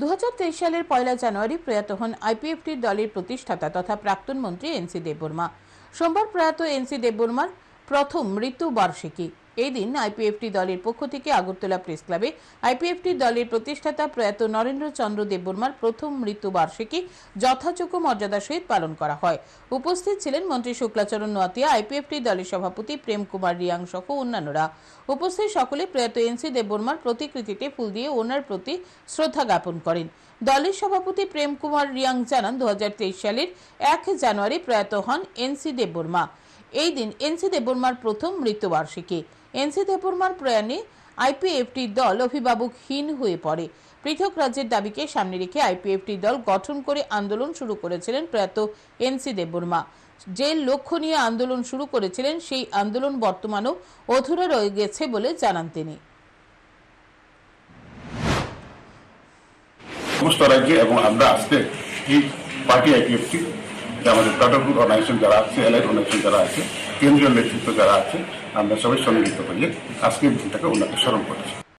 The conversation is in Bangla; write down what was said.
2023 সালের 1 জানুয়ারি প্রয়াত হন আইপিএফটি দলের প্রতিষ্ঠাতা তথা প্রাক্তন মন্ত্রী এনসি দেববর্মা। সোমবার প্রয়াত এনসি দেববর্মার প্রথম মৃত্যু বার্ষিকী। এই দিন আইপিএফটি দলের পক্ষ থেকে আগরতলা প্রেস ক্লাবে আইপিএফটি দলের প্রতিষ্ঠাতা প্রয়াত নরেন্দ্র চন্দ্র দেববর্মার প্রথম মৃত্যু বার্ষিকী যথাযোগ্য মর্যাদার সহিত পালন করা হয়। উপস্থিত ছিলেন মন্ত্রী শুক্লাচরণ নোয়াতিয়া, আইপিএফটি দলের সভাপতি প্রেম কুমার রিয়াং সহ অন্যান্যরা। উপস্থিত সকলে প্রয়াত এনসি দেববর্মার প্রতিকৃতিতে ফুল দিয়ে ওনার প্রতি শ্রদ্ধা জ্ঞাপন করেন। দলের সভাপতি প্রেম কুমার রিয়াং জানান, 2023 সালের 1 জানুয়ারি প্রয়াত হন এনসি দেববর্মা। এই দিন এনসি দেববর্মার প্রথম মৃত্যুবার্ষিকী। এনসি দেববর্মার প্রয়াণে আইপিএফটি দল অভিভাবকহীন হয়ে পড়ে। পৃথক রাজ্যের দাবিকে সামনে রেখে আইপিএফটি দল গঠন করে আন্দোলন শুরু করেছিলেন প্রয়াত এনসি দেববর্মা। যে লক্ষ্য নিয়ে আন্দোলন শুরু করেছিলেন সেই আন্দোলন বর্তমানেও অধুরা রয়ে গেছে বলে জানান তিনি। সমস্ত রাজ্যে এবং আমরা আজকে এই পার্টি আইপিএফটি আমাদের ব্রাদারহুড অর্গানাইজেশন যারা আছে, এলাইড অর্গানাইজেশন যারা আছে, কেন্দ্রীয় নেতৃত্ব যারা আছে, আমরা সবাই সম্মিলিত হয়ে আজকের দিনটাকে ওনাকে স্মরণ করেছি।